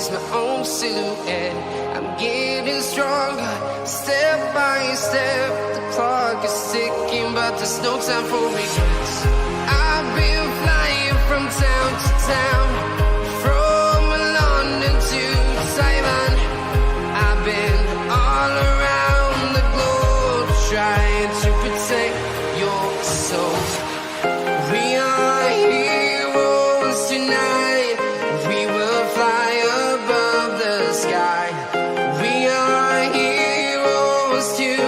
chase my own silhouette. I'm getting stronger, step by step. The clock is ticking, but there's no time for regrets. I've been flying from town to town, from London to Taiwan. I've been all around the globe, trying to protect your soul. We are heroes tonight. We will fly above the sky. We are heroes tonight.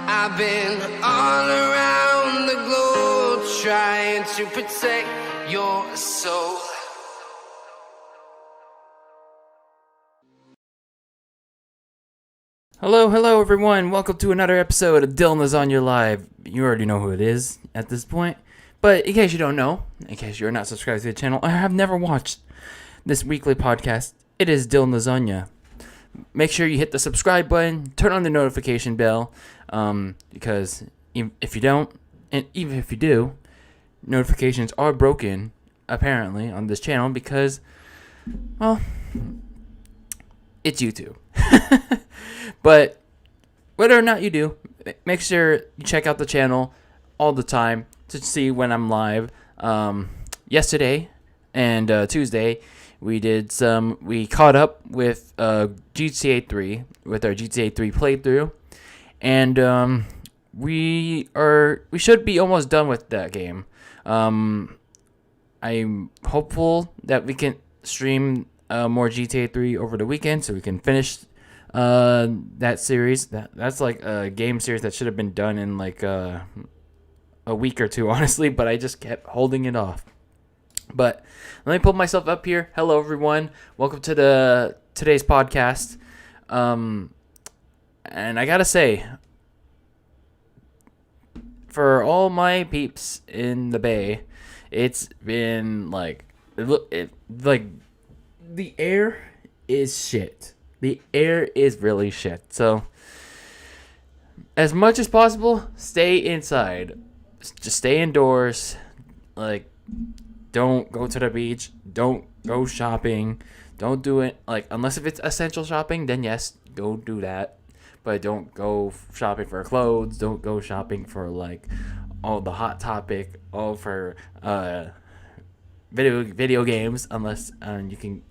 I've been all around the globe trying to protect your soul. Hello everyone. Welcome to another episode of DylanLasagna Live. You already know who it is at this point. But in case you don't know, in case you're not subscribed to the channel, I have never watched this weekly podcast. It is DylanLasagna. Make sure you hit the subscribe button, turn on the notification bell, because if you don't, and even if you do, notifications are broken, apparently, on this channel because, well, it's YouTube. But whether or not you do, make sure you check out the channel all the time to see when I'm live. Yesterday and Tuesday, we caught up with GTA 3 with our GTA 3 playthrough, and we should be almost done with that game. I'm hopeful that we can stream more GTA 3 over the weekend so we can finish that series. That's like a game series that should have been done in like a week or two, honestly, but I just kept holding it off. But let me pull myself up here. Hello everyone, welcome to today's podcast. And I gotta say, for all my peeps in the Bay, it's been like the air is shit. The air is really shit. So, as much as possible, stay inside. Just stay indoors. Like, don't go to the beach. Don't go shopping. Don't do it. Like, unless if it's essential shopping, then yes, go do that. but don't go shopping for clothes. Don't go shopping for like all the hot topic, all for video games, unless you can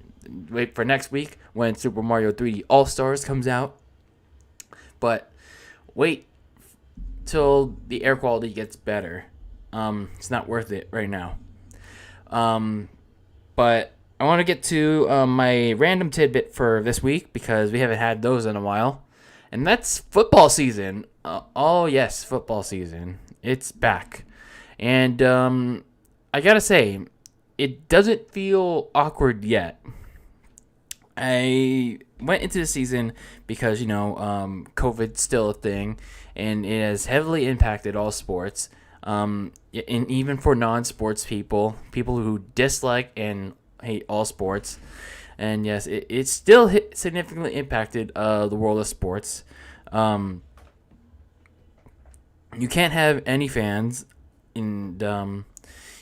wait for next week when Super Mario 3D All Stars comes out. But wait till the air quality gets better. It's not worth it right now. But I want to get to my random tidbit for this week because we haven't had those in a while. And that's football season. Oh, yes, football season. It's back. And I got to say, it doesn't feel awkward yet. I went into the season because, COVID's still a thing. And it has heavily impacted all sports. And even for non-sports people who dislike and hate all sports. And yes, it still significantly impacted the world of sports. You can't have any fans, and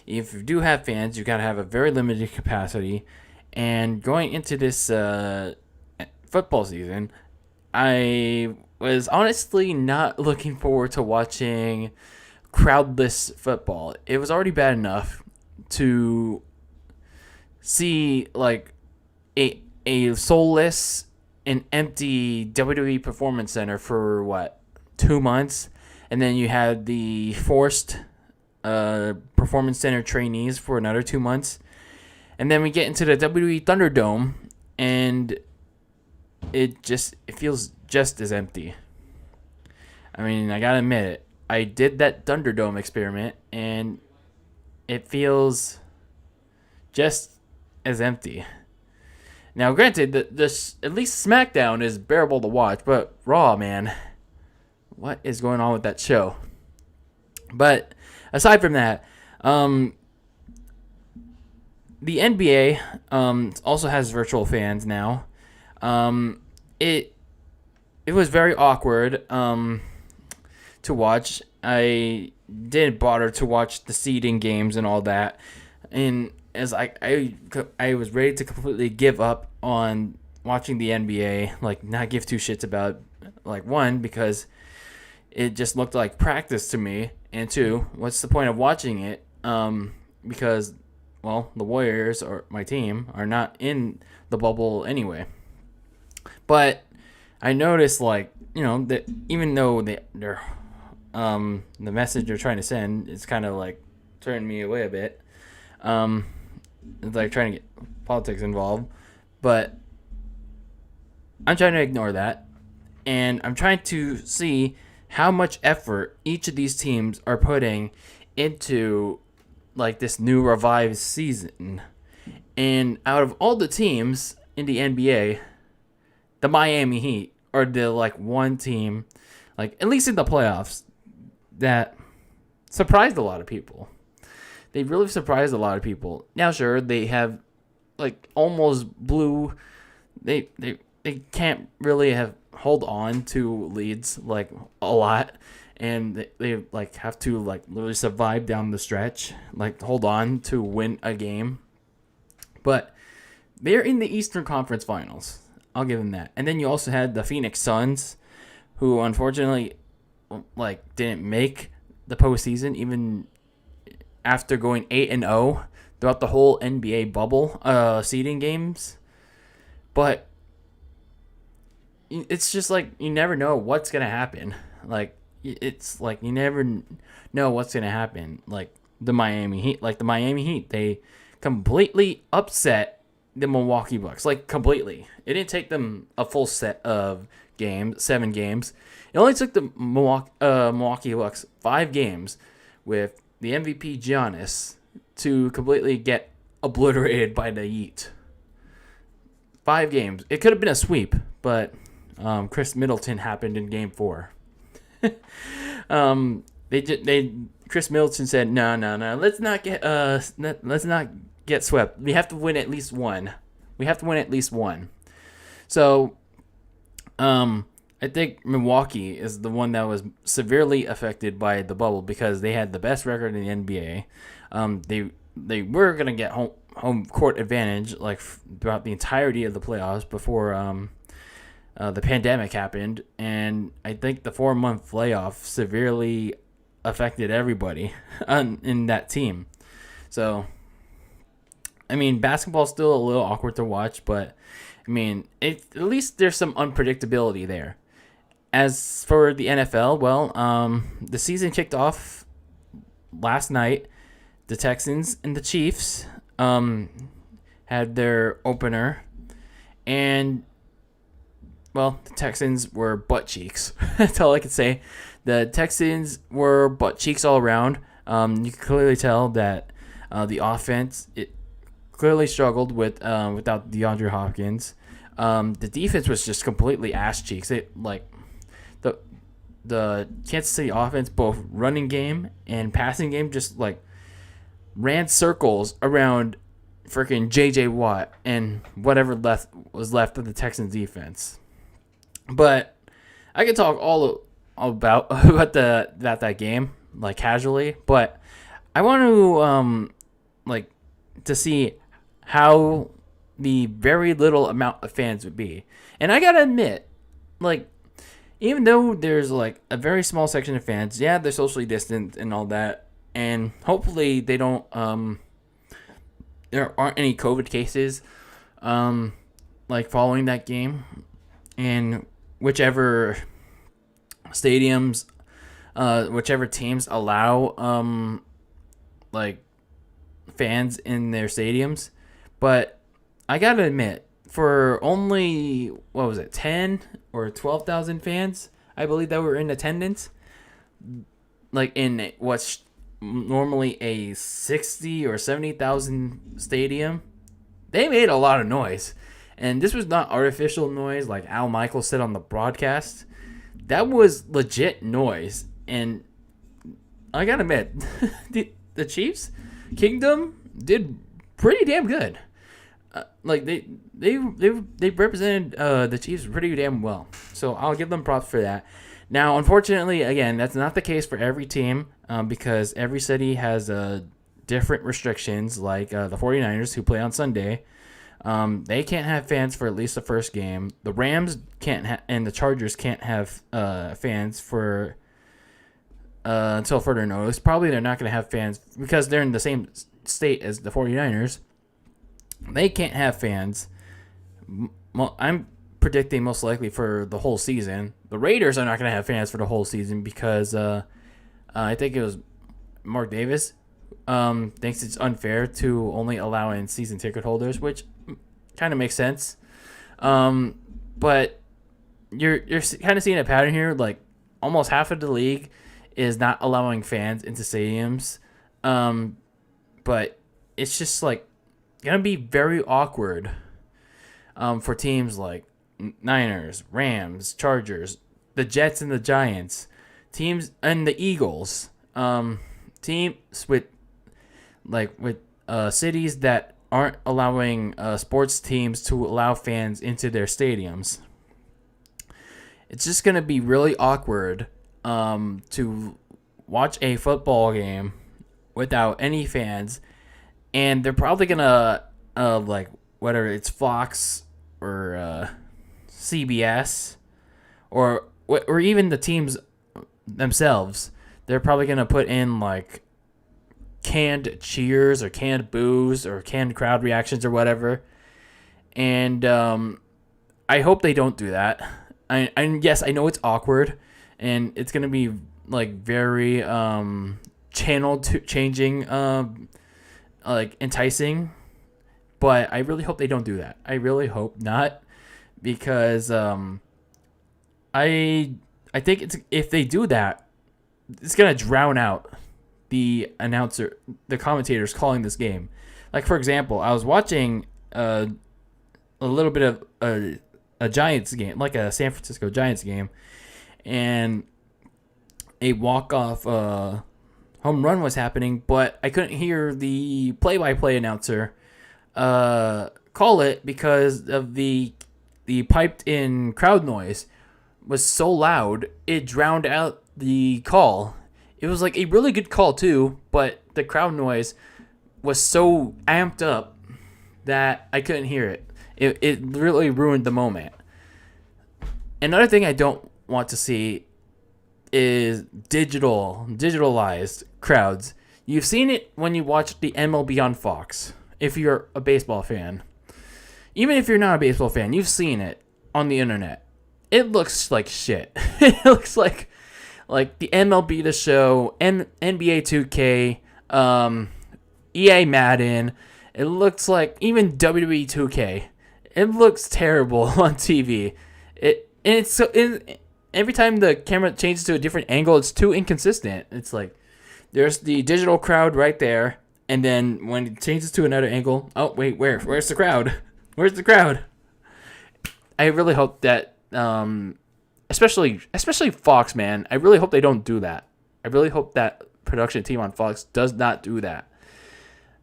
if you do have fans, you gotta have a very limited capacity. And going into this football season, I was honestly not looking forward to watching crowdless football. It was already bad enough to see like a soulless and empty WWE Performance Center for 2 months, and then you had the forced Performance Center trainees for another 2 months, and then we get into the WWE Thunderdome, and it feels just as empty. I mean, I gotta admit it. I did that Thunderdome experiment, and it feels just as empty. Now, granted, this at least SmackDown is bearable to watch, but Raw, man, what is going on with that show? But aside from that, the NBA also has virtual fans now. It was very awkward to watch. I didn't bother to watch the seeding games and all that, and as I was ready to completely give up on watching the NBA, like not give two shits about, like, one, because it just looked like practice to me, and two, what's the point of watching it? Because, well, the Warriors, or my team, are not in the bubble anyway. But I noticed, like, that even though they're the message they're trying to send is kind of like turning me away a bit. It's like trying to get politics involved, but I'm trying to ignore that, and I'm trying to see how much effort each of these teams are putting into like this new revived season. And out of all the teams in the NBA, the Miami Heat are the like one team, like at least in the playoffs, that surprised a lot of people. They really surprised a lot of people. Now, sure, they have like almost blew. They can't really hold on to leads like a lot, and they like have to like literally survive down the stretch, like hold on to win a game. But they're in the Eastern Conference Finals. I'll give them that. And then you also had the Phoenix Suns, who unfortunately like didn't make the postseason, even after going 8-0 throughout the whole NBA bubble seeding games. But it's just like you never know what's gonna happen. Like it's like you never know what's gonna happen. Like the Miami Heat, they completely upset the Milwaukee Bucks. Like completely. It didn't take them a full set of games, 7 games. It only took the Milwaukee Bucks 5 games with the MVP Giannis to completely get obliterated by the Heat. 5 games. It could have been a sweep, but Chris Middleton happened in Game 4. Chris Middleton said, no, let's not get swept. We have to win at least one. So, I think Milwaukee is the one that was severely affected by the bubble because they had the best record in the NBA. They were gonna get home court advantage like throughout the entirety of the playoffs before the pandemic happened, and I think the 4-month layoff severely affected everybody in that team. So, I mean, basketball's still a little awkward to watch, but I mean, at least there's some unpredictability there. As for the NFL, well, the season kicked off last night. The Texans and the Chiefs had their opener, and well, the Texans were butt cheeks. That's all I could say. The Texans were butt cheeks all around. You can clearly tell that the offense it clearly struggled without DeAndre Hopkins. The defense was just completely ass cheeks. The Kansas City offense, both running game and passing game, just ran circles around freaking J.J. Watt and whatever was left of the Texans defense. But I could talk all about that game casually, but I want to see how the very little amount of fans would be. And I gotta admit, even though there's a very small section of fans, yeah, they're socially distant and all that, and hopefully they don't there aren't any COVID cases following that game, and whichever stadiums, whichever teams allow fans in their stadiums. But I gotta admit, for only 10 or 12,000 fans, I believe, that were in attendance, in what's normally a 60 or 70,000 stadium, they made a lot of noise. And this was not artificial noise like Al Michaels said on the broadcast. That was legit noise. And I gotta admit, the Chiefs Kingdom did pretty damn good. They represented the Chiefs pretty damn well. So I'll give them props for that. Now, unfortunately, again, that's not the case for every team because every city has different restrictions. The 49ers, who play on Sunday, they can't have fans for at least the first game. The Rams can't and the Chargers can't have fans for until further notice. Probably they're not going to have fans because they're in the same state as the 49ers. They can't have fans. I'm predicting most likely for the whole season. The Raiders are not going to have fans for the whole season because I think it was Mark Davis thinks it's unfair to only allow in season ticket holders, which kind of makes sense. But you're kind of seeing a pattern here. Almost half of the league is not allowing fans into stadiums. But it's just gonna be very awkward for teams like Niners, Rams, Chargers, the Jets and the Giants, teams and the Eagles, teams with cities that aren't allowing sports teams to allow fans into their stadiums. It's just gonna be really awkward to watch a football game without any fans. And they're probably gonna whether it's Fox or CBS or even the teams themselves, they're probably gonna put in canned cheers or canned boos or canned crowd reactions or whatever. And I hope they don't do that. And yes, I know it's awkward and it's gonna be very channel changing. Enticing, but I really hope they don't do that. I really hope not, because I think if they do that, it's gonna drown out the commentators calling this game. For example, I was watching a little bit of a Giants game, a San Francisco Giants game, and a walk-off home run was happening, but I couldn't hear the play-by-play announcer call it because of the piped-in crowd noise was so loud it drowned out the call. It was a really good call too, but the crowd noise was so amped up that I couldn't hear it. It really ruined the moment. Another thing I don't want to see is digitalized crowds. You've seen it when you watch the MLB on Fox. If you're a baseball fan, even if you're not a baseball fan, you've seen it on the internet. It looks like shit. It looks like the MLB The Show, NBA 2K, EA Madden. It looks like even WWE 2K. It looks terrible on TV. Every time the camera changes to a different angle, it's too inconsistent. It's like there's the digital crowd right there, and then when it changes to another angle, oh wait, where's the crowd? Where's the crowd? I really hope that, especially Fox, man. I really hope they don't do that. I really hope that production team on Fox does not do that,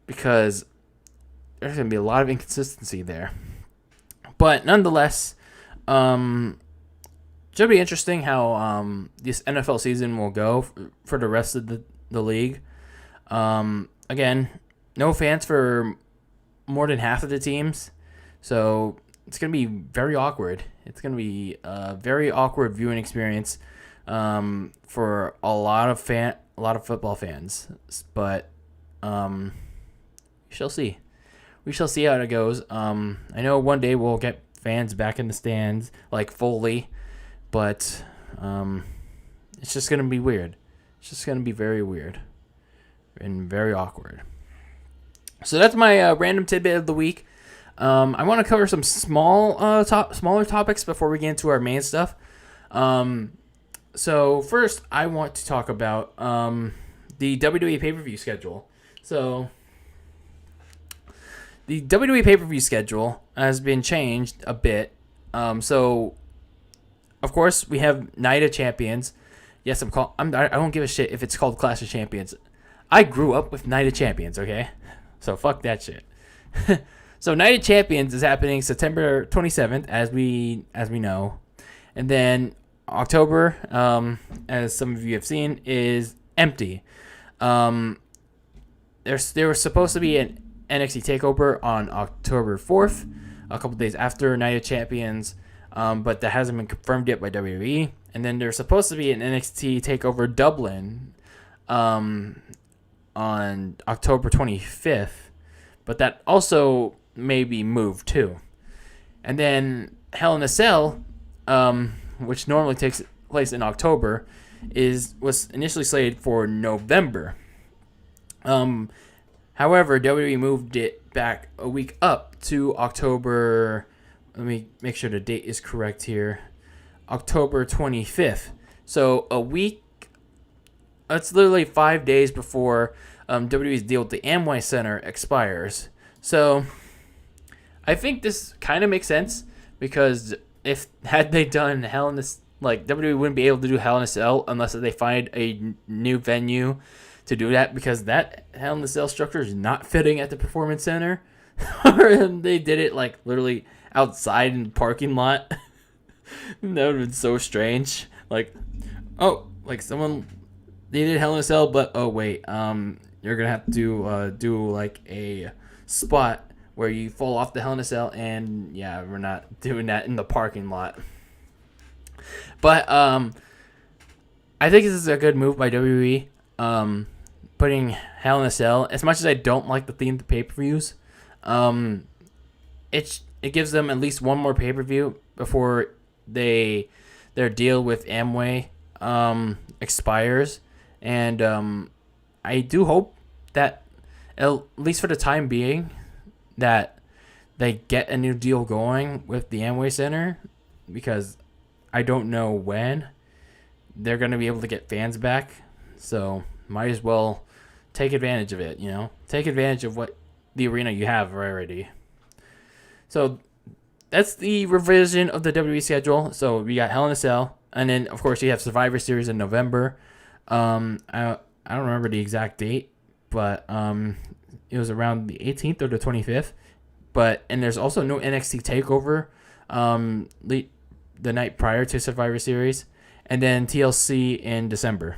because there's gonna be a lot of inconsistency there. But nonetheless, should be interesting how this NFL season will go for the rest of the league. Again, no fans for more than half of the teams, so it's gonna be very awkward. It's gonna be a very awkward viewing experience for a lot of football fans. But we shall see. We shall see how it goes. I know one day we'll get fans back in the stands, like fully, but it's just going to be weird. It's just going to be very weird and very awkward. So that's my random tidbit of the week. I want to cover some smaller topics before we get into our main stuff. So first, I want to talk about the WWE pay-per-view schedule. So the WWE pay-per-view schedule has been changed a bit. So, of course, we have Night of Champions. Yes, I don't give a shit if it's called Clash of Champions. I grew up with Night of Champions, okay? So fuck that shit. So Night of Champions is happening September 27th, as we know, and then October, as some of you have seen, is empty. There was supposed to be an NXT TakeOver on October 4th, a couple days after Night of Champions, but that hasn't been confirmed yet by WWE. And then there's supposed to be an NXT TakeOver Dublin on October 25th, but that also may be moved too. And then Hell in a Cell, which normally takes place in October, was initially slated for November. However, WWE moved it back a week up to October. Let me make sure the date is correct here. October 25th. So a week. That's literally 5 days before WWE's deal with the Amway Center expires. So I think this kind of makes sense, because had they done Hell in a, like, WWE wouldn't be able to do Hell in a Cell unless they find a new venue to do that, because that Hell in a Cell structure is not fitting at the Performance Center. Or they did it like literally outside in the parking lot. That would have been so strange. Like, oh, like someone, they did Hell in a Cell, but oh wait, you're gonna have to do like a spot where you fall off the Hell in a Cell, and yeah, we're not doing that in the parking lot. But I think this is a good move by WWE. Putting Hell in a Cell, as much as I don't like the theme of the pay-per-views, it gives them at least one more pay-per-view before their deal with Amway expires. And I do hope that, at least for the time being, that they get a new deal going with the Amway Center, because I don't know when they're going to be able to get fans back. So might as well take advantage of it, you know? Take advantage of what the arena you have already. So that's the revision of the WWE schedule. So we got Hell in a Cell, and then of course you have Survivor Series in November. I don't remember the exact date, but it was around the 18th or the 25th. And there's also no NXT TakeOver the night prior to Survivor Series, and then TLC in December.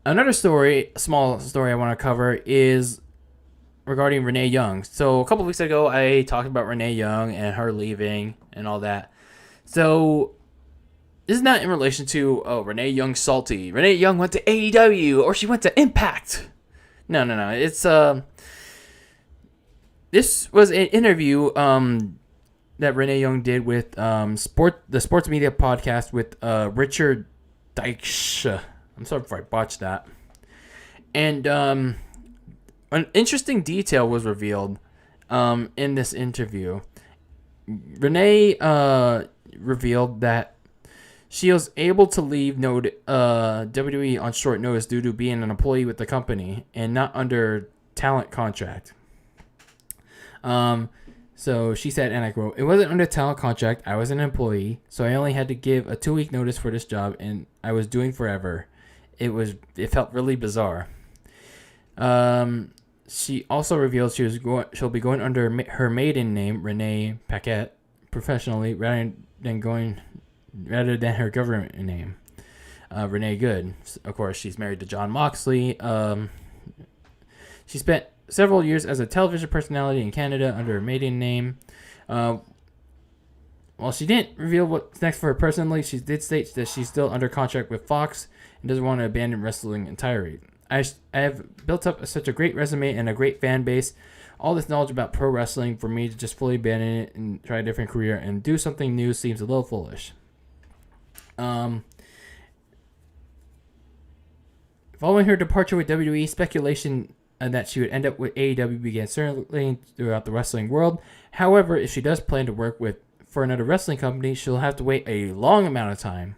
Another small story I want to cover is regarding Renee Young. So a couple weeks ago, I talked about Renee Young and her leaving and all that. So this is not in relation to Renee Young salty. Renee Young went to AEW or she went to Impact. No. It's this was an interview that Renee Young did with the sports media podcast with Richard Deitsch. I'm sorry if I botched that. And an interesting detail was revealed in this interview. Renee revealed that she was able to leave WWE on short notice due to being an employee with the company and not under talent contract. So she said, and I quote, "It wasn't under talent contract. I was an employee, so I only had to give a 2-week notice for this job, and I was doing forever. It felt really bizarre." She also revealed she'll be going under her maiden name, Renee Paquette, professionally rather than her government name, Renee Good. Of course, she's married to John Moxley. She spent several years as a television personality in Canada under her maiden name. While she didn't reveal what's next for her personally, she did state that she's still under contract with Fox and doesn't want to abandon wrestling entirely. I have built up such a great resume and a great fan base. All this knowledge about pro wrestling, for me to just fully abandon it and try a different career and do something new seems a little foolish. Following her departure with WWE, speculation that she would end up with AEW began circulating throughout the wrestling world. However, if she does plan to work for another wrestling company, she'll have to wait a long amount of time.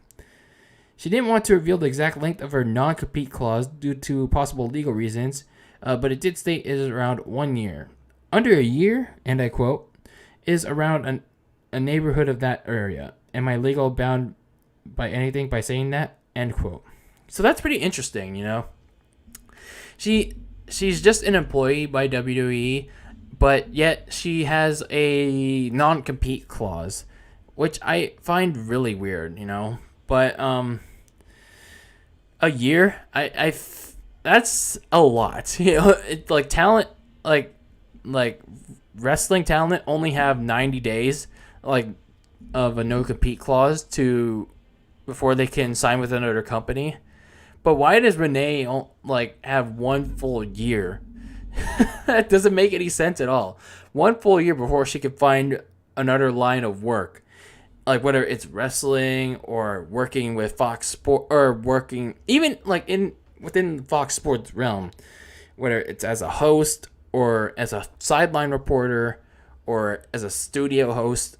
She didn't want to reveal the exact length of her non-compete clause due to possible legal reasons, but it did state it is around 1 year. Under a year, and I quote, "is around a neighborhood of that area. Am I legal bound by anything by saying that?" End quote. So that's pretty interesting, you know. She's just an employee by WWE, but yet she has a non-compete clause, which I find really weird, you know. But a year, that's a lot. You know, it's like talent, like wrestling talent only have 90 days, like, of a no-compete clause before they can sign with another company. But why does Renee have 1 full year? That doesn't make any sense at all. 1 full year before she could find another line of work, like whether it's wrestling or working with Fox Sport or working even like within the Fox Sports realm, whether it's as a host or as a sideline reporter or as a studio host.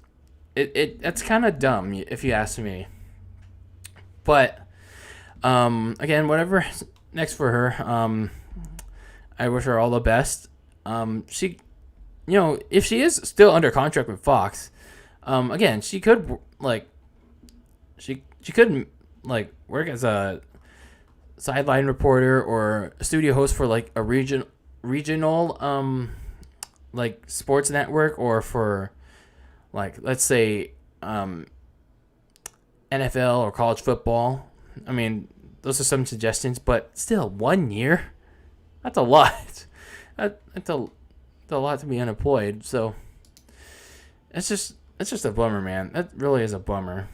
That's kind of dumb if you ask me. But again, whatever next for her, I wish her all the best. She, you know, if she is still under contract with Fox, again, she could she could work as a sideline reporter or a studio host for like a regional like sports network, or for like, let's say NFL or college football. I mean, those are some suggestions, but still, 1 year? That's a lot. That's a lot to be unemployed. So it's just a bummer, man. That really is a bummer.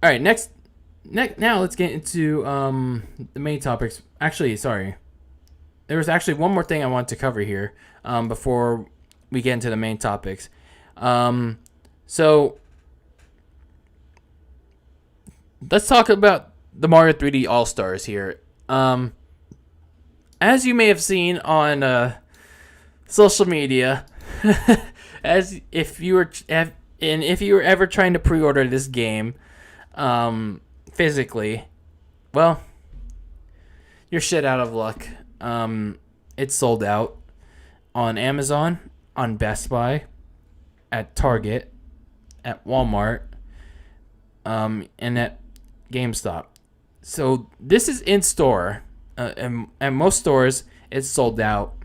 All right, now let's get into the main topics. Actually, sorry. There was actually one more thing I wanted to cover here before we get into the main topics. So let's talk about the Mario 3D All-Stars here. As you may have seen on social media, if you were ever trying to pre-order this game physically, well, you're shit out of luck. It's sold out on Amazon, on Best Buy, at Target, at Walmart, and at GameStop. So this is in store, and at most stores it's sold out.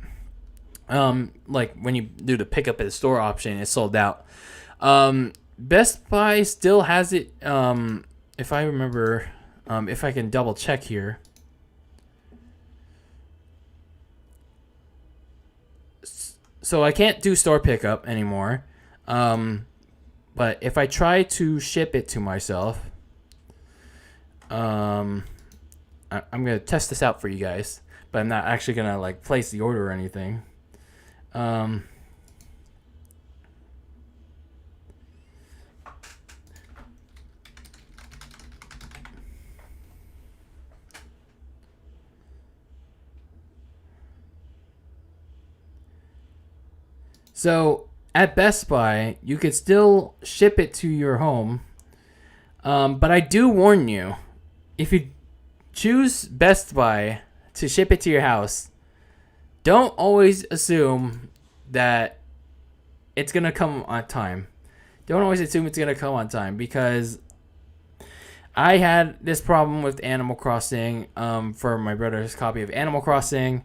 Like when you do the pick up at the store option, it's sold out. Best Buy still has it. If I remember, if I can double check here. So I can't do store pickup anymore. But if I try to ship it to myself, I'm gonna test this out for you guys, but I'm not actually gonna like place the order or anything. So at Best Buy, you could still ship it to your home, but I do warn you, if you choose Best Buy to ship it to your house, don't always assume that it's gonna come on time. Don't always assume it's gonna come on time, because I had this problem with Animal Crossing for my brother's copy of Animal Crossing,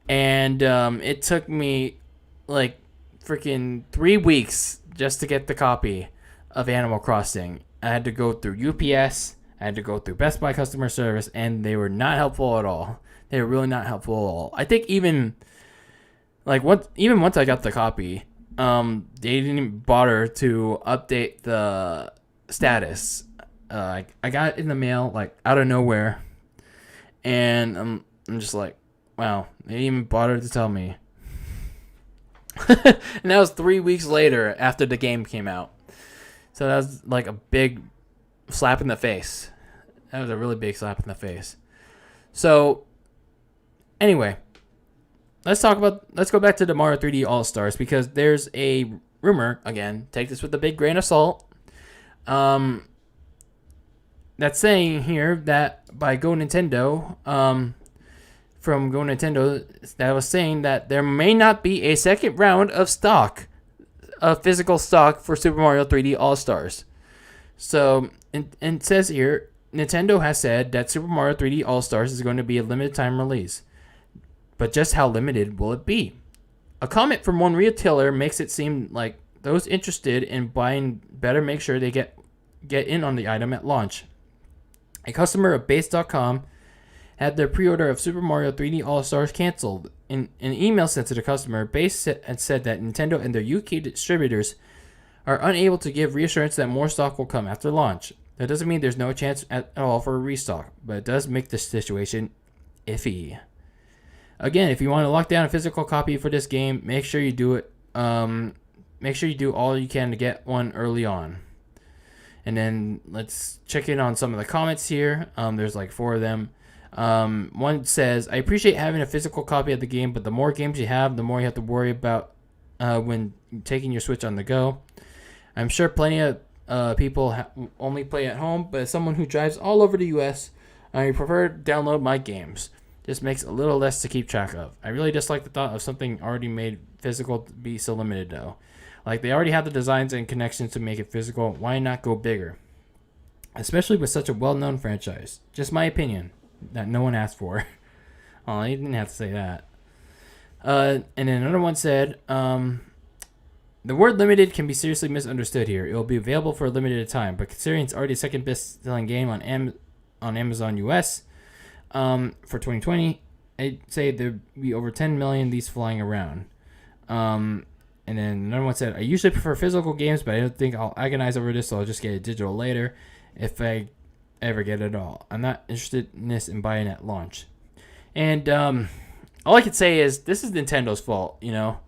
and it took me like freaking 3 weeks just to get the copy of Animal Crossing. I had to go through UPS, I had to go through Best Buy customer service, and they were not helpful at all. They were really not helpful at all. I think even once I got the copy, they didn't even bother to update the status. I got it in the mail like out of nowhere, and I'm just like, wow, they didn't even bother to tell me. And that was 3 weeks later after the game came out. So that was like a big slap in the face. That was a really big slap in the face. So anyway, let's go back to the Mario 3D All-Stars, because there's a rumor, again, take this with a big grain of salt, that's saying here that by Go Nintendo, from Go Nintendo, that was saying that there may not be a second round of physical stock for Super Mario 3D All-Stars. So, and it says here, Nintendo has said that Super Mario 3D All-Stars is going to be a limited time release. But just how limited will it be? A comment from one retailer makes it seem like those interested in buying better make sure they get in on the item at launch. A customer of Base.com had their pre-order of Super Mario 3D All-Stars canceled. In an email sent to the customer, Base had said that Nintendo and their UK distributors are unable to give reassurance that more stock will come after launch. That doesn't mean there's no chance at all for a restock, but it does make the situation iffy. Again, if you want to lock down a physical copy for this game, make sure you do it. Make sure you do all you can to get one early on. And then let's check in on some of the comments here. There's like 4 of them. One says, I appreciate having a physical copy of the game, but the more games you have, the more you have to worry about when taking your Switch on the go. I'm sure plenty of people only play at home, but as someone who drives all over the US, I prefer to download my games. This makes a little less to keep track of. I really dislike the thought of something already made physical to be so limited, though. Like, they already have the designs and connections to make it physical. Why not go bigger? Especially with such a well-known franchise. Just my opinion that no one asked for. Oh, you didn't have to say that. And then another one said, the word limited can be seriously misunderstood here. It will be available for a limited time, but considering it's already the second best-selling game on Amazon US for 2020, I'd say there'd be over 10 million of these flying around. And then another one said, I usually prefer physical games, but I don't think I'll agonize over this, so I'll just get it digital later if I ever get it at all. I'm not interested in this and buying at launch. And all I could say is this is Nintendo's fault, you know.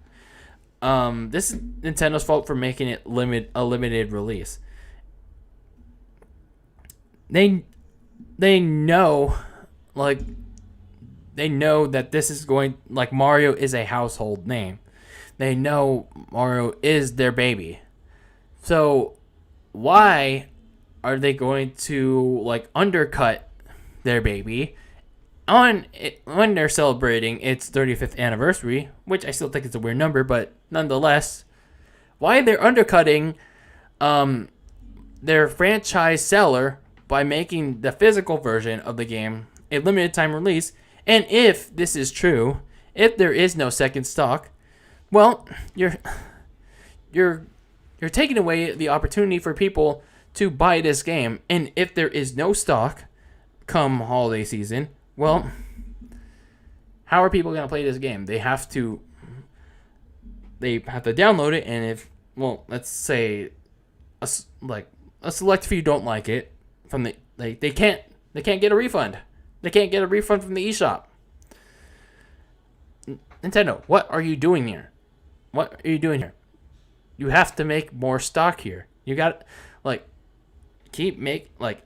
This is Nintendo's fault for making it a limited release. They know, they know that this is going, like, Mario is a household name. They know Mario is their baby. So why are they going to, like, undercut their baby when they're celebrating its 35th anniversary, which I still think is a weird number, but nonetheless, why they're undercutting their franchise seller by making the physical version of the game a limited time release? And if this is true, if there is no second stock, well, you're taking away the opportunity for people to buy this game. And if there is no stock come holiday season, well, how are people going to play this game? They have to download it, and if, well, let's say like a select few don't like it from the they can't get a refund. They can't get a refund from the eShop. Nintendo, what are you doing here? What are you doing here? You have to make more stock here. You got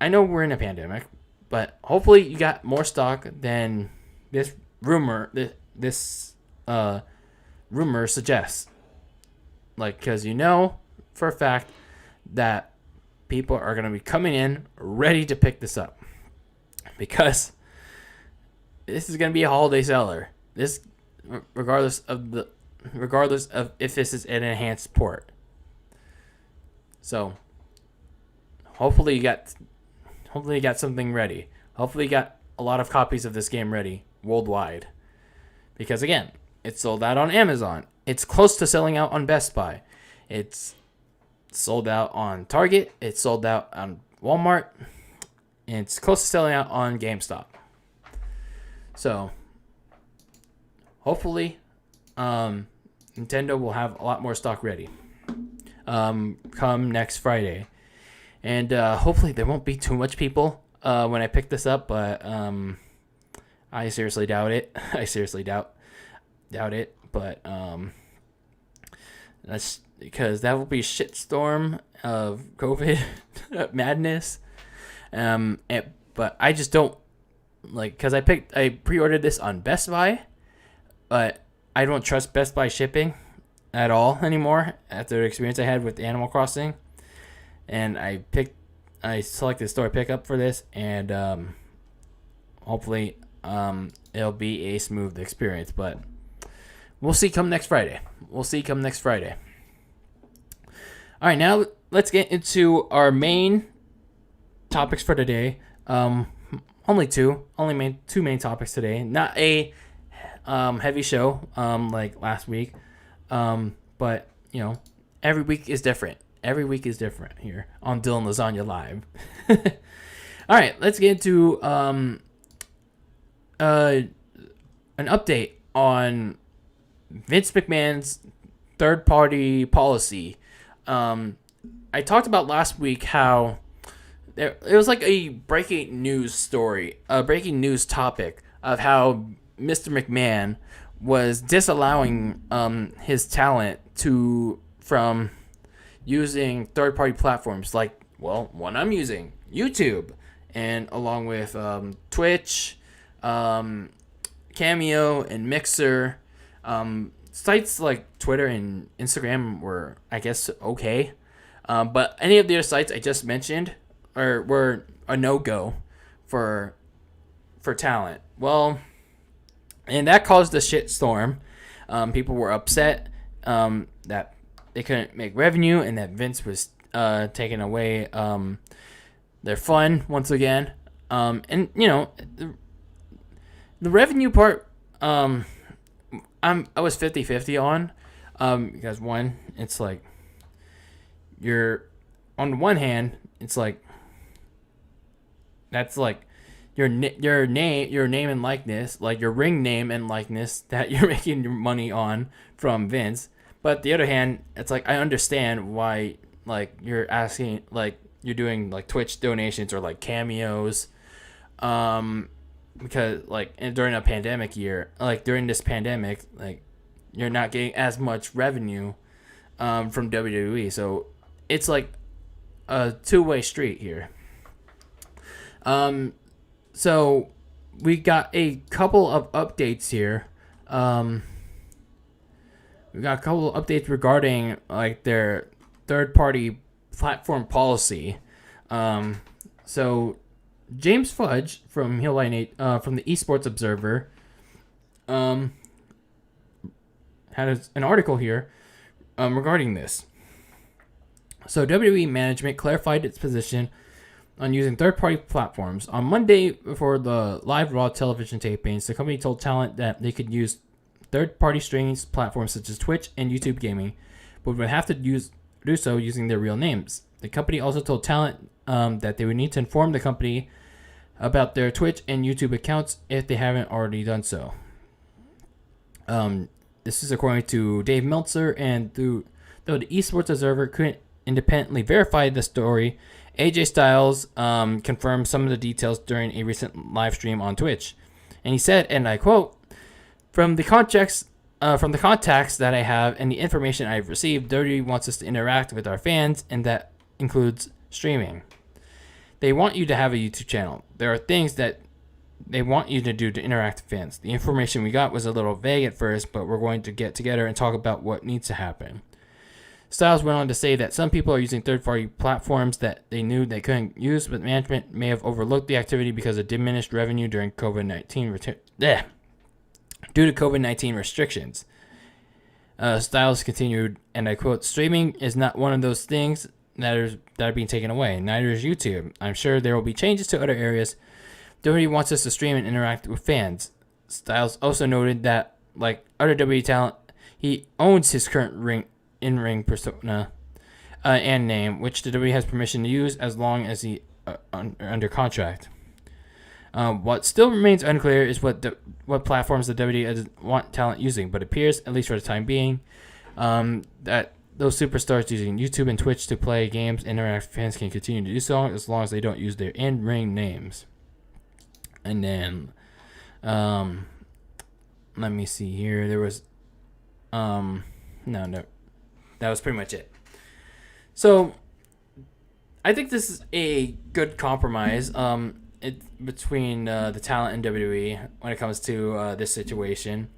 I know we're in a pandemic, but hopefully you got more stock than this rumor rumor suggests. Because for a fact that people are going to be coming in ready to pick this up, because this is going to be a holiday seller. This, regardless of if this is an enhanced port. So hopefully you got something ready. Hopefully you got a lot of copies of this game ready worldwide. Because again, it's sold out on Amazon. It's close to selling out on Best Buy. It's sold out on Target. It's sold out on Walmart. And it's close to selling out on GameStop. So hopefully Nintendo will have a lot more stock ready come next Friday. And hopefully there won't be too much people when I pick this up, but I seriously doubt it. I seriously doubt it, but that's because that will be a shitstorm of COVID madness. But I just don't because I pre-ordered this on Best Buy, but I don't trust Best Buy shipping at all anymore after the experience I had with Animal Crossing. And I selected store pickup for this, and hopefully it'll be a smooth experience. But we'll see come next Friday. All right, now let's get into our main topics for today. Only two main topics today. Not a heavy show like last week. But every week is different. Every week is different here on Dylan Lasagna Live. All right, let's get into an update on Vince McMahon's third-party policy. I talked about last week how it was like a breaking news story, a breaking news topic of how Mr. McMahon was disallowing his talent from using third-party platforms like, one I'm using, YouTube, and along with Twitch, Cameo, and Mixer. Sites like Twitter and Instagram were, I guess, okay. But any of the other sites I just mentioned were a no-go for talent. Well, and that caused a shitstorm. People were upset that they couldn't make revenue and that Vince was taking away their fun once again. And the revenue part, I was 50-50 on, because one, it's like you're on the one hand, it's like that's like your name and likeness, like your ring name and likeness that you're making your money on from Vince. But the other hand, it's like I understand why you're asking, you're doing Twitch donations or cameos, because during a pandemic year, during this pandemic, you're not getting as much revenue from WWE. So it's like a two-way street here. So we got a couple of updates here. We got a couple of updates regarding their third-party platform policy. So James Fudge from from the Esports Observer had an article here regarding this. So WWE management clarified its position on using third-party platforms. On Monday, before the live Raw television tapings, the company told talent that they could use third-party streaming platforms such as Twitch and YouTube Gaming, but would have to do so using their real names. The company also told talent that they would need to inform the company about their Twitch and YouTube accounts if they haven't already done so. This is according to Dave Meltzer, and though the Esports Observer couldn't independently verified the story, AJ Styles confirmed some of the details during a recent live stream on Twitch. And he said, and I quote, from the contacts that I have and the information I've received, WWE wants us to interact with our fans, and that includes streaming. They want you to have a YouTube channel. There are things that they want you to do to interact with fans. The information we got was a little vague at first, but we're going to get together and talk about what needs to happen. Styles went on to say that some people are using third-party platforms that they knew they couldn't use, but management may have overlooked the activity because of diminished revenue during due to COVID-19 restrictions. Styles continued, and I quote, streaming is not one of those things that are being taken away. Neither is YouTube. I'm sure there will be changes to other areas. WWE wants us to stream and interact with fans. Styles also noted that, like other WWE talent, he owns his current in-ring persona and name, which the WWE has permission to use as long as he under contract. What still remains unclear is what platforms the WWE want talent using, but it appears, at least for the time being, that those superstars using YouTube and Twitch to play games and interact with fans can continue to do so as long as they don't use their in-ring names. And then, let me see here. There was, no, that was pretty much it. So, I think this is a good compromise. Between the talent and WWE when it comes to this situation.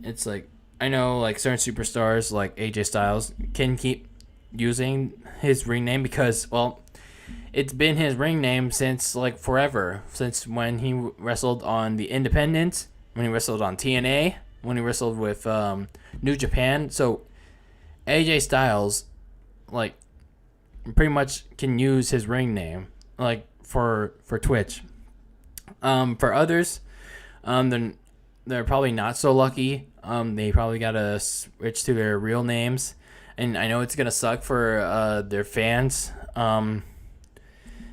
It's like, I know like certain superstars like AJ Styles can keep using his ring name because, well, it's been his ring name since like forever, since when he wrestled on the Independent, when he wrestled on TNA, when he wrestled with New Japan. So AJ Styles like pretty much can use his ring name like for Twitch. For others, they're probably not so lucky. They probably gotta switch to their real names, and I know it's gonna suck for their fans,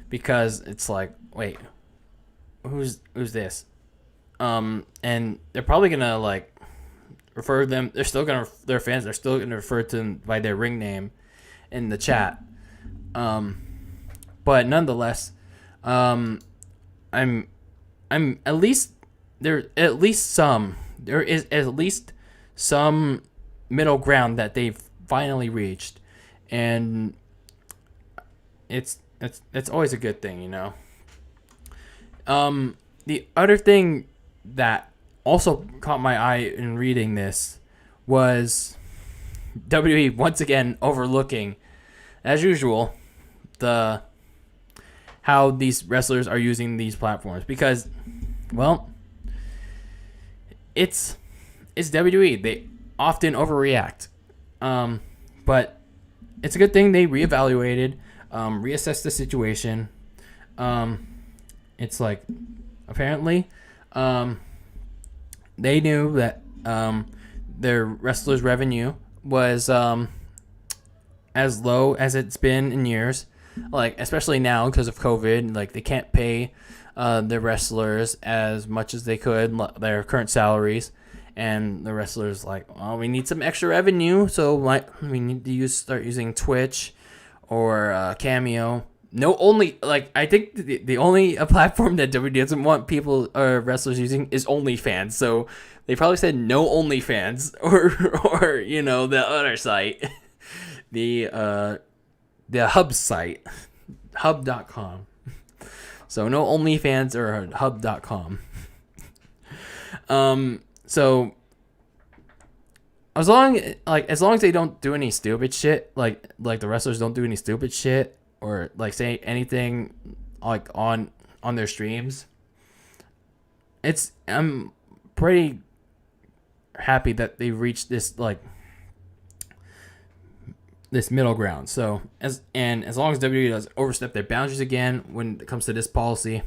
because it's like, wait, who's this? And they're probably gonna like refer them. Their fans are still gonna refer to them by their ring name in the chat. But nonetheless, I'm at least there is at least some middle ground that they've finally reached, and it's always a good thing, you know. The other thing that also caught my eye in reading this was WWE once again overlooking, as usual, how these wrestlers are using these platforms, because, well, it's WWE. They often overreact, but it's a good thing they reevaluated, reassessed the situation. It's like, apparently, they knew that their wrestlers' revenue was as low as it's been in years. Like, especially now because of COVID, like they can't pay the wrestlers as much as they could, their current salaries, and the wrestlers like, oh, we need some extra revenue, so like we need to start using Twitch or Cameo. I think the only platform that WWE doesn't want people or wrestlers using is OnlyFans. So they probably said no OnlyFans or you know, the other site, the Hub site, hub.com. So no OnlyFans or hub.com. So as long as they don't do any stupid shit, like the wrestlers don't do any stupid shit or like say anything like on their streams, I'm pretty happy that they reached this this middle ground. So as long as WWE doesn't overstep their boundaries again when it comes to this policy,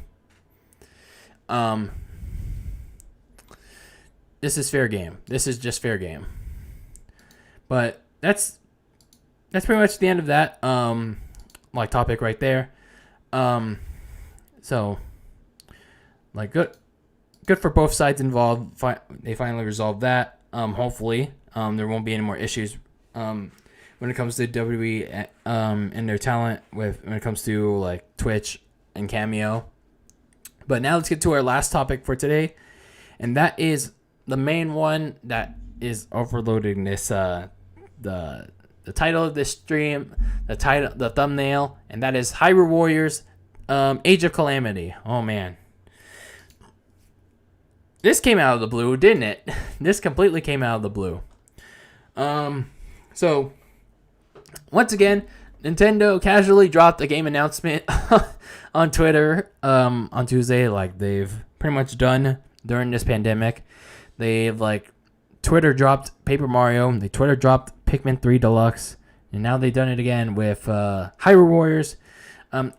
this is fair game. This is just fair game. But that's pretty much the end of that topic right there. So like good for both sides involved. They finally resolved that. Hopefully there won't be any more issues when it comes to WWE and their talent when it comes to like Twitch and Cameo. But now let's get to our last topic for today, and that is the main one that is overloading this the title of this stream, the thumbnail, and that is Hyrule Warriors Age of Calamity. Oh man. This came out of the blue, didn't it? This completely came out of the blue. So once again, Nintendo casually dropped a game announcement on Twitter on Tuesday, like they've pretty much done during this pandemic. They've like Twitter dropped Paper Mario, they Twitter dropped Pikmin 3 Deluxe, and now they've done it again with Hyrule Warriors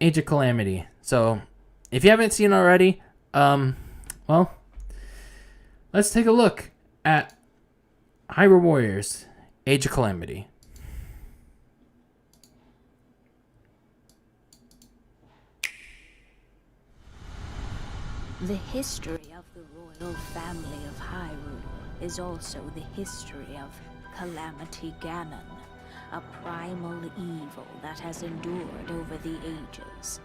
Age of Calamity. So if you haven't seen already, well, let's take a look at Hyrule Warriors Age of Calamity. The history of the royal family of Hyrule is also the history of Calamity Ganon, a primal evil that has endured over the ages.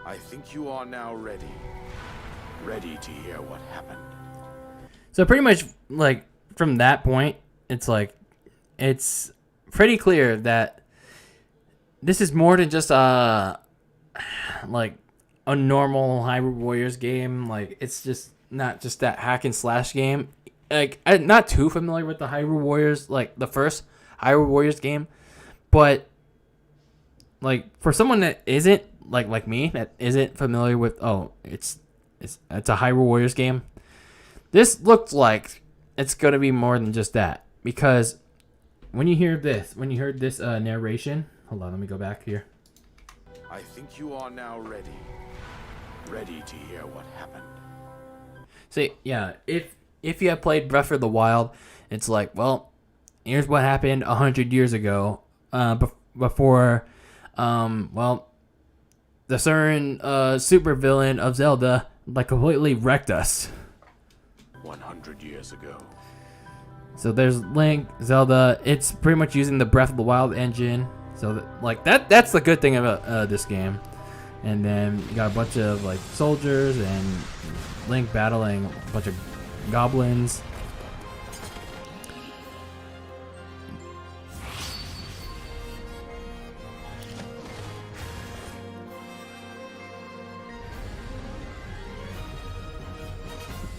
I think you are now ready. Ready to hear what happened. So pretty much like from that point, it's like it's pretty clear that this is more than just like a normal Hyrule Warriors game. Like it's just not just that hack and slash game. Like I'm not too familiar with the Hyrule Warriors, like the first Hyrule Warriors game, but like for someone that isn't like me, that isn't familiar with it's a Hyrule Warriors game, this looked like it's gonna be more than just that, because when you heard this narration, hold on, let me go back here. I think you are now ready. Ready to hear what happened. See, yeah, if you have played Breath of the Wild, it's like, well, here's what happened 100 years ago, before, well, the certain supervillain of Zelda like completely wrecked us. 100 years ago. So there's Link, Zelda. It's pretty much using the Breath of the Wild engine. So that's the good thing about this game. And then you got a bunch of like soldiers and Link battling a bunch of goblins.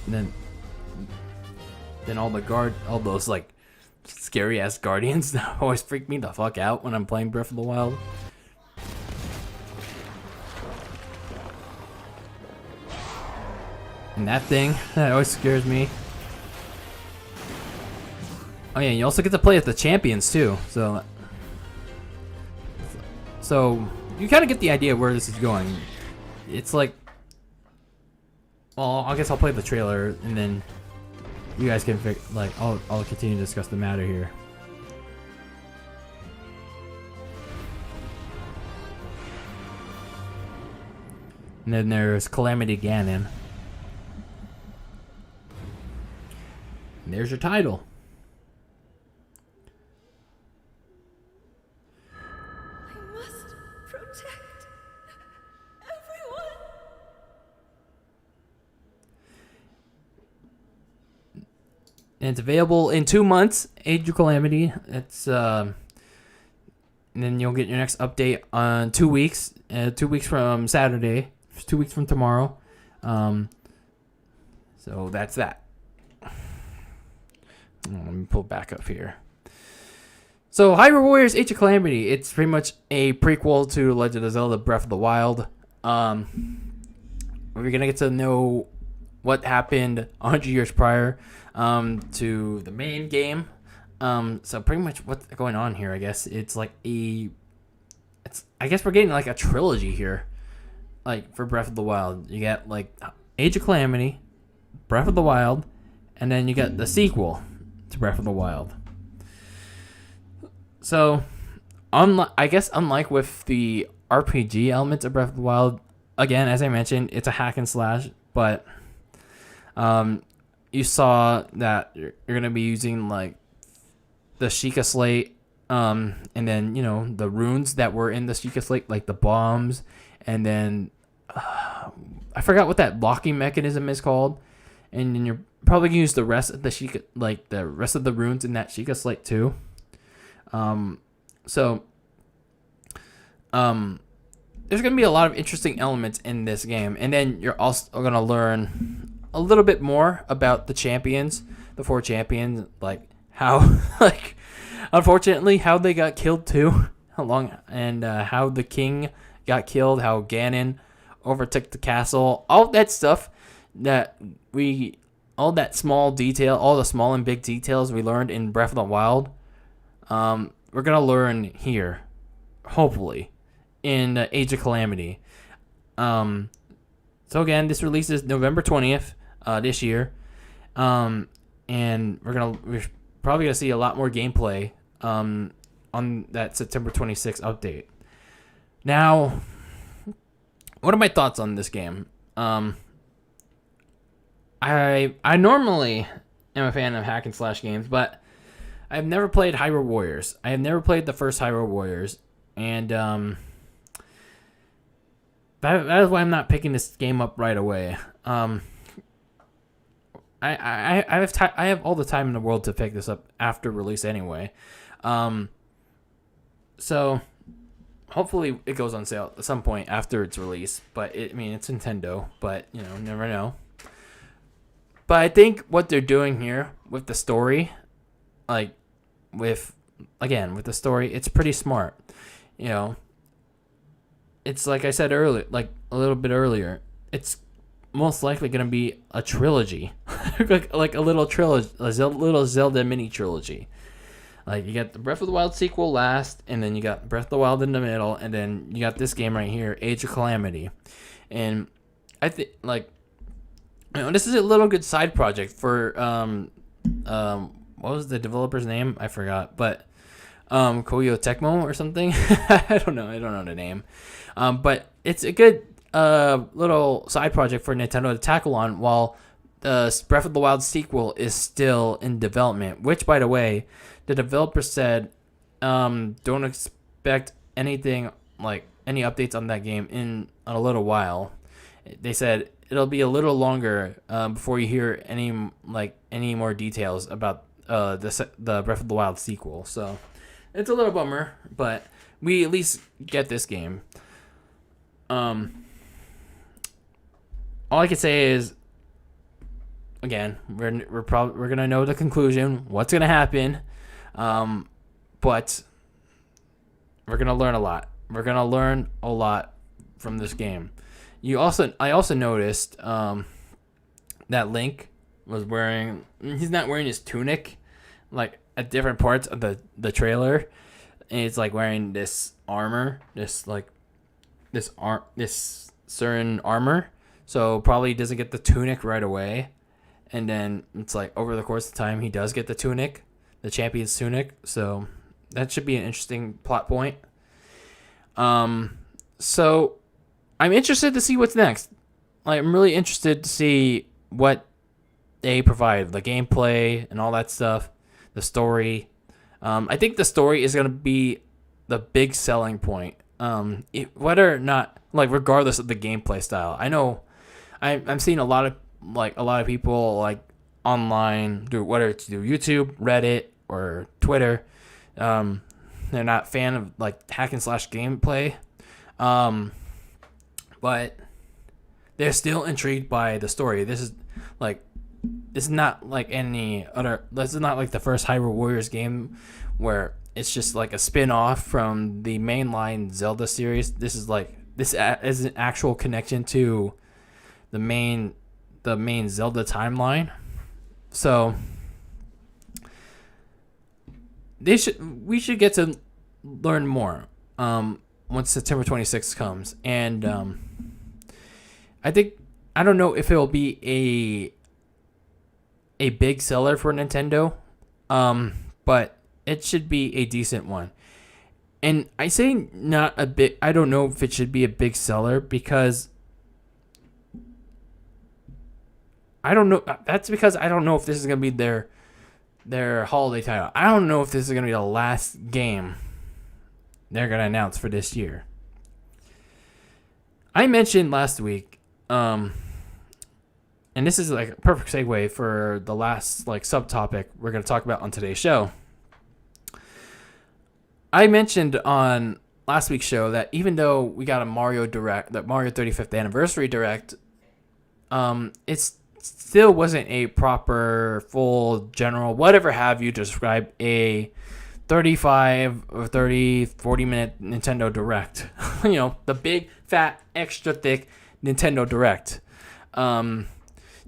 And then all those like scary ass guardians that always freak me the fuck out when I'm playing Breath of the Wild. And that thing, that always scares me. Oh yeah, you also get to play as the champions too, so you kind of get the idea where this is going. It's like, well, I guess I'll play the trailer and then you guys can I'll continue to discuss the matter here. And then there's Calamity Ganon. And there's your title. I must protect everyone. And it's available in 2 months. Age of Calamity. It's and then you'll get your next update on 2 weeks. 2 weeks from Saturday. 2 weeks from tomorrow. So that's that. Let me pull back up here. So Hyrule Warriors Age of Calamity. It's pretty much a prequel to Legend of Zelda Breath of the Wild. We're gonna get to know what happened 100 years prior to the main game. So pretty much what's going on here, I guess it's like I guess we're getting like a trilogy here, like for Breath of the Wild. You get like Age of Calamity, Breath of the Wild, and then you get the sequel to Breath of the Wild. So, I guess unlike with the RPG elements of Breath of the Wild, again, as I mentioned, it's a hack and slash, but you saw that you're going to be using like the Sheikah Slate, and then the runes that were in the Sheikah Slate, like the bombs, and then I forgot what that locking mechanism is called, and then you're probably gonna use the rest of the Sheikah, like the rest of the runes in that Sheikah Slate too. There's going to be a lot of interesting elements in this game. And then you're also going to learn a little bit more about the champions, the 4 champions, like how, like, unfortunately, how they got killed too, how the king got killed, how Ganon overtook the castle, all that stuff all that small detail, all the small and big details we learned in Breath of the Wild, we're going to learn here, hopefully, in Age of Calamity. So again, this releases November 20th this year, and we're probably gonna see a lot more gameplay on that September 26th update. Now, what are my thoughts on this game? I normally am a fan of hack and slash games, but I've never played Hyrule Warriors. I have never played the first Hyrule Warriors, and that is why I'm not picking this game up right away. I have all the time in the world to pick this up after release anyway. So hopefully it goes on sale at some point after its release. But it's Nintendo, but never know. But I think what they're doing here with the story, with the story, it's pretty smart. It's like I said earlier, like a little bit earlier, it's most likely going to be a trilogy, like a little trilogy, a little Zelda mini trilogy. Like you got the Breath of the Wild sequel last, and then you got Breath of the Wild in the middle, and then you got this game right here, Age of Calamity. And I think this is a little good side project for what was the developer's name? I forgot, but Koyo Tecmo or something. I don't know the name. But it's a good little side project for Nintendo to tackle on while the Breath of the Wild sequel is still in development, which, by the way, the developer said don't expect anything like any updates on that game in a little while. They said it'll be a little longer before you hear any more details about the Breath of the Wild sequel. So it's a little bummer, but we at least get this game. All I can say is, again, we're gonna know the conclusion, what's gonna happen, but we're gonna learn a lot. We're gonna learn a lot from this game. I also noticed that Link was wearing. He's not wearing his tunic, like at different parts of the trailer, and he's like wearing this armor, this certain armor. So probably doesn't get the tunic right away, and then it's like over the course of time he does get the tunic, the champion's tunic. So that should be an interesting plot point. So I'm interested to see what's next. Like, I'm really interested to see what they provide, the gameplay and all that stuff, the story. I think the story is going to be the big selling point. Whether or not, like, regardless of the gameplay style. I know I'm seeing a lot of people like online, whether it's through YouTube, Reddit, or Twitter. They're not fan of like hack and slash gameplay. But they're still intrigued by the story. This is not like the first Hyrule Warriors game where it's just like a spin-off from the mainline Zelda series. This is an actual connection to the main Zelda timeline. So we should get to learn more once September 26th comes, and I don't know if it will be a big seller for Nintendo, but it should be a decent one. And I say not a bit. I don't know if it should be a big seller because I don't know. That's because I don't know if this is gonna be their their holiday title. I don't know if this is going to be the last game they're going to announce for this year. I mentioned last week, and this is like a perfect segue for the last like subtopic we're going to talk about on today's show. I mentioned on last week's show that even though we got a Mario Direct, that Mario 35th Anniversary Direct, it still wasn't a proper, full, general, whatever have you, describe a 35 or 30, 40-minute Nintendo Direct. You know, the big, fat, extra thick Nintendo Direct. You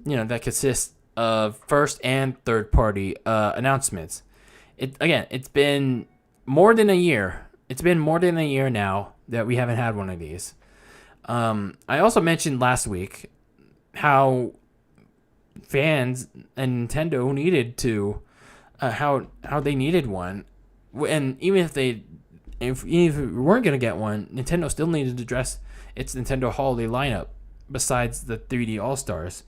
know, that consists of first and third party announcements. It's been more than a year. It's been more than a year now that we haven't had one of these. I also mentioned last week how fans and Nintendo needed to, how they needed one, and even if we weren't gonna get one, Nintendo still needed to address its Nintendo holiday lineup besides the 3D All Stars,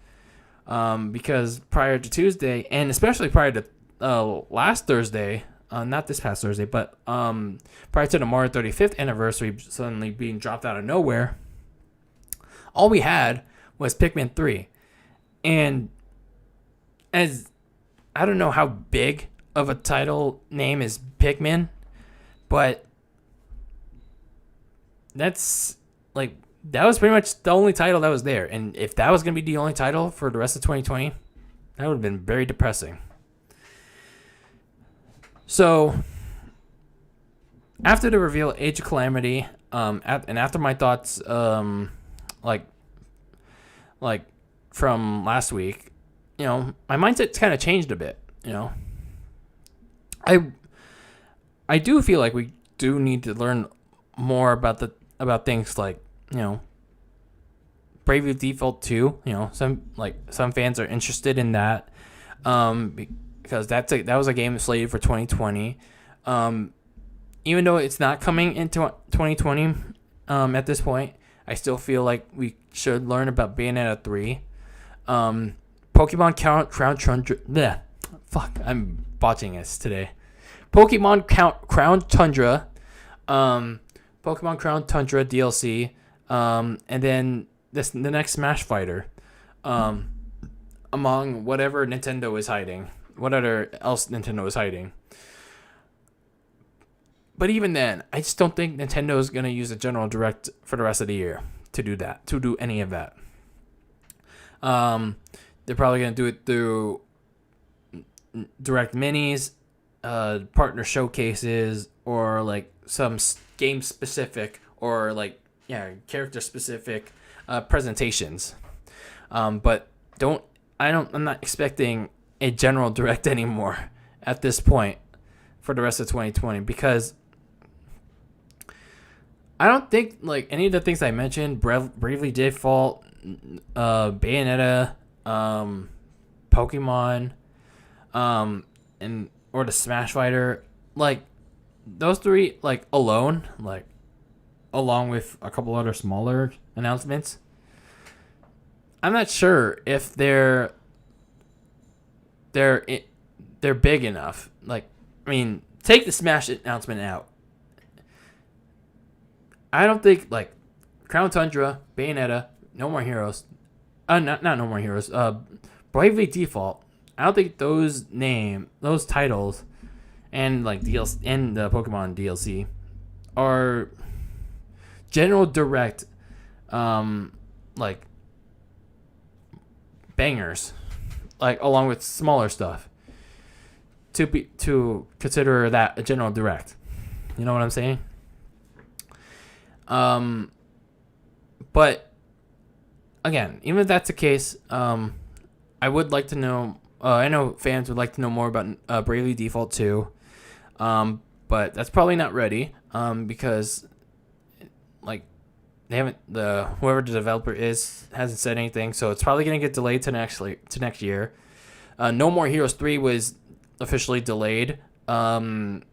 because prior to Tuesday, and especially prior to last Thursday, not this past Thursday, but prior to the Mario 35th anniversary suddenly being dropped out of nowhere, all we had was Pikmin 3. And as I don't know how big of a title name is Pikmin, but that's like, that was pretty much the only title that was there. And if that was going to be the only title for the rest of 2020, that would have been very depressing. So, after the reveal of Age of Calamity, and after my thoughts, like from last week, you know, my mindset's kind of changed a bit. You know, I do feel like we do need to learn more about things like, you know, Bravely Default 2. You know, some fans are interested in that, because that was a game slated for 2020. Even though it's not coming into 2020 at this point, I still feel like we should learn about Bayonetta 3. Pokemon Crown Tundra. Bleh, fuck, I'm botching this today. Pokemon Crown Tundra. Pokemon Crown Tundra DLC. And then the next Smash Fighter. Among whatever Nintendo is hiding. Whatever else Nintendo is hiding. But even then, I just don't think Nintendo is going to use a General Direct for the rest of the year to do any of that. They're probably going to do it through Direct Minis, partner showcases, or like some game specific or like, yeah, character specific presentations. But I'm not expecting a General Direct anymore at this point for the rest of 2020, because I don't think like any of the things I mentioned, Bravely Default, Bayonetta, Pokemon, and or the Smash Fighter, like those three, like alone, like along with a couple other smaller announcements, I'm not sure if they're big enough. Like, I mean, take the Smash announcement out. I don't think like Crown Tundra, Bayonetta, No More Heroes, not No More Heroes, Bravely Default. I don't think those titles and like DLC and the Pokemon DLC are General Direct, like bangers, like along with smaller stuff to consider that a General Direct. You know what I'm saying? But again, even if that's the case, I would like to know. I know fans would like to know more about Bravely Default 2, but that's probably not ready because like they haven't whoever the developer hasn't said anything, so it's probably gonna get delayed to next year. No More Heroes 3 was officially delayed, and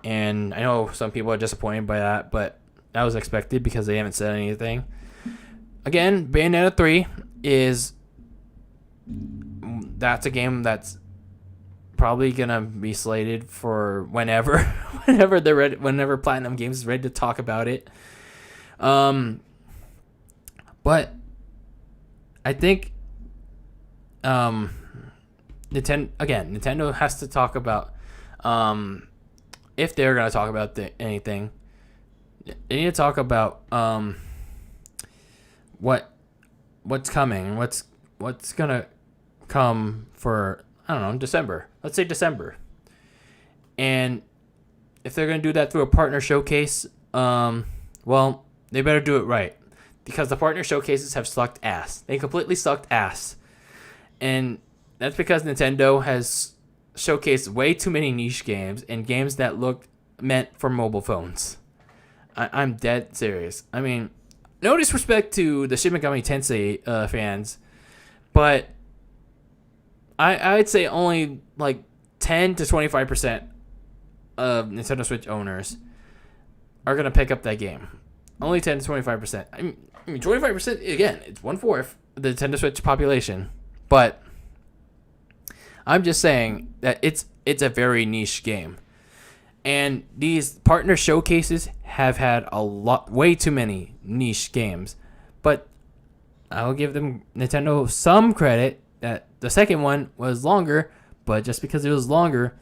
I know some people are disappointed by that, but that was expected because they haven't said anything. Again, Bayonetta 3 that's a game that's probably gonna be slated for whenever, whenever they're ready, whenever Platinum Games is ready to talk about it. But I think Nintendo has to talk about if they're gonna talk about anything. They need to talk about what's coming, what's gonna come for, I don't know, December. Let's say December. And if they're gonna do that through a partner showcase, well, they better do it right, because the partner showcases have sucked ass. They completely sucked ass, and that's because Nintendo has showcased way too many niche games and games that looked meant for mobile phones. I'm dead serious. I mean, no disrespect to the Shin Megami Tensei fans, but I'd say only like 10 to 25% of Nintendo Switch owners are going to pick up that game. Only 10 to 25%. I mean 25%, again, it's 1/4 of the Nintendo Switch population. But I'm just saying that it's a very niche game. And these partner showcases have had way too many niche games. But I'll give Nintendo some credit that the second one was longer, but just because it was longer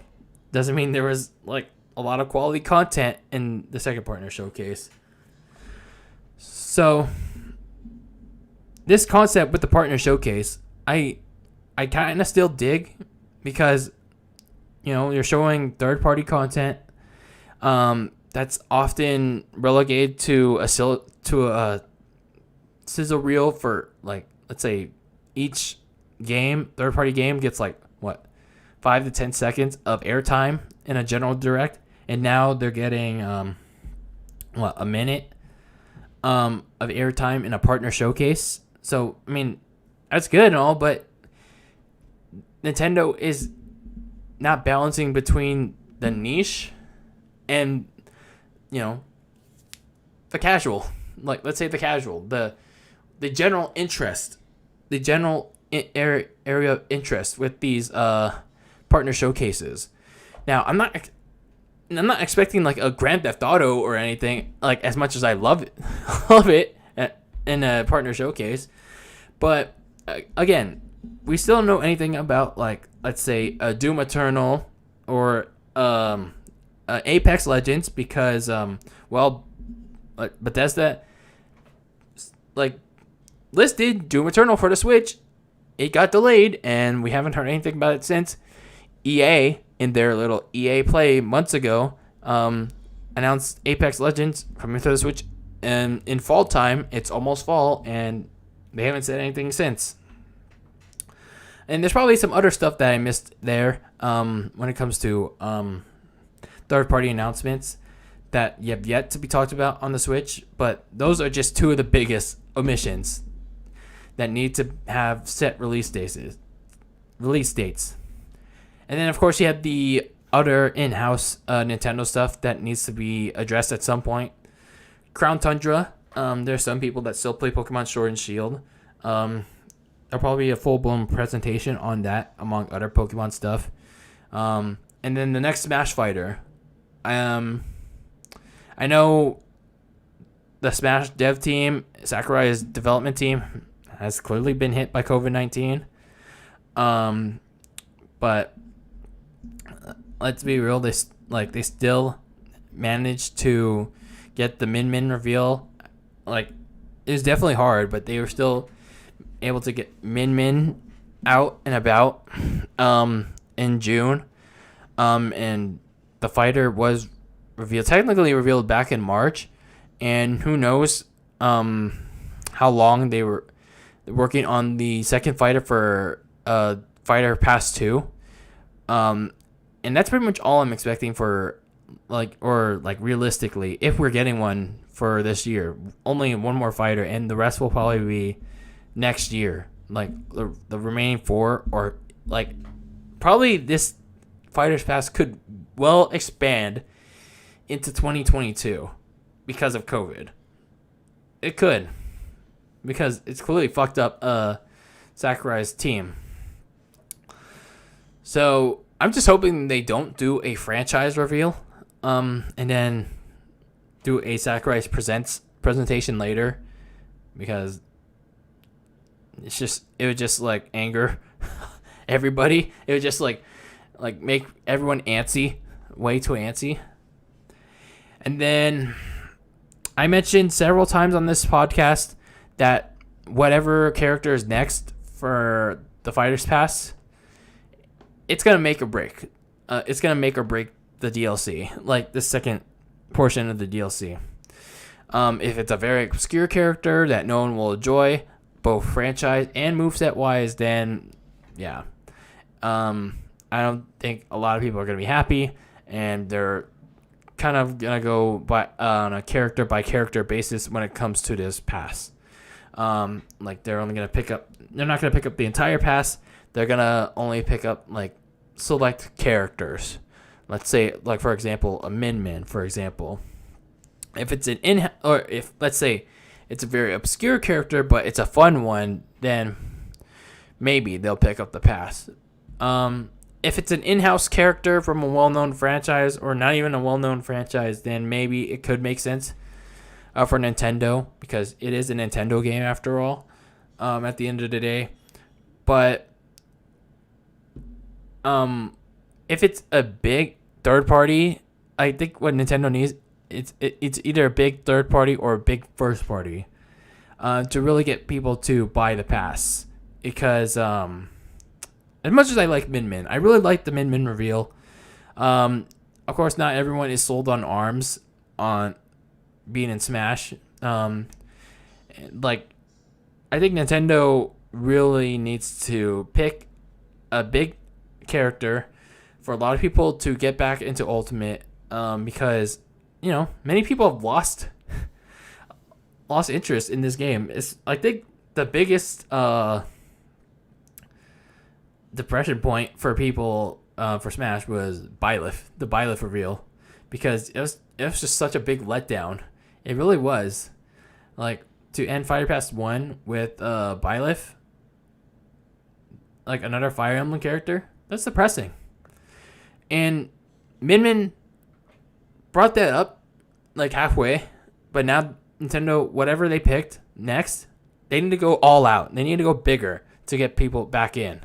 doesn't mean there was like a lot of quality content in the second partner showcase. So this concept with the partner showcase, I kind of still dig, because you're showing third-party content that's often relegated to a sizzle reel for, like, let's say each third-party game gets like 5 to 10 seconds of airtime in a general direct, and now they're getting a minute of airtime in a partner showcase. So I mean, that's good and all, but Nintendo is not balancing between the niche and the casual. Like, let's say the casual, the general interest, the general area of interest with these partner showcases. Now, I'm not expecting like a Grand Theft Auto or anything, like, as much as I love it in a partner showcase. But again, we still don't know anything about, like, let's say a Doom Eternal or Apex Legends, because Bethesda like listed Doom Eternal for the Switch. It got delayed, and we haven't heard anything about it since. EA, in their little EA Play months ago, announced Apex Legends coming to the Switch, and in fall time. It's almost fall, and they haven't said anything since. And there's probably some other stuff that I missed there when it comes to third-party announcements that have yet to be talked about on the Switch. But those are just two of the biggest omissions that need to have set release dates. And then, of course, you have the other in-house Nintendo stuff that needs to be addressed at some point. Crown Tundra. There's some people that still play Pokemon Sword and Shield. There'll probably be a full-blown presentation on that, among other Pokemon stuff. And then the next Smash Fighter. I know the Smash dev team, Sakurai's development team, has clearly been hit by COVID-19. But let's be real, they still managed to get the Min reveal. Like, it was definitely hard, but they were still able to get Min out and about in June. And the fighter was technically revealed back in March, and who knows how long they were working on the second fighter for Fighter Pass 2. And that's pretty much all I'm expecting for, realistically, if we're getting one for this year. Only one more fighter, and the rest will probably be next year. Like, the remaining 4, or, like, probably this Fighter's Pass could well expand into 2022 because of COVID. It could, because it's clearly fucked up Sakurai's team. So I'm just hoping they don't do a franchise reveal, and then do a Sakurai presentation later, because it would just like anger everybody. It would just like make everyone antsy, way too antsy. And then I mentioned several times on this podcast that whatever character is next for the Fighters Pass, it's gonna make or break. It's gonna make or break the DLC, like the second portion of the DLC. If it's a very obscure character that no one will enjoy, both franchise and moveset wise, then yeah. I don't think a lot of people are gonna be happy, and they're kind of gonna go on a character by character basis when it comes to this pass. Like they're not gonna pick up the entire pass. They're gonna only pick up like select characters. Let's say, like for example, a Min, for example. If it's if let's say it's a very obscure character but it's a fun one, then maybe they'll pick up the pass. If it's an in-house character from a well-known franchise or not even a well-known franchise, then maybe it could make sense for Nintendo, because it is a Nintendo game after all, at the end of the day. But if it's a big third party, I think what Nintendo needs, it's either a big third party or a big first party to really get people to buy the pass. Because as much as I like Min, I really like the Min reveal. Of course, not everyone is sold on ARMS on being in Smash. Like, I think Nintendo really needs to pick a big character for a lot of people to get back into Ultimate, because many people have lost interest in this game. I think the biggest depression point for people for Smash was the Byleth reveal, because it was just such a big letdown. It really was. Like, to end Fighter Pass 1 with Byleth, like another Fire Emblem character, that's depressing. And Min brought that up like halfway, but now Nintendo, whatever they picked next, they need to go all out. They need to go bigger to get people back in,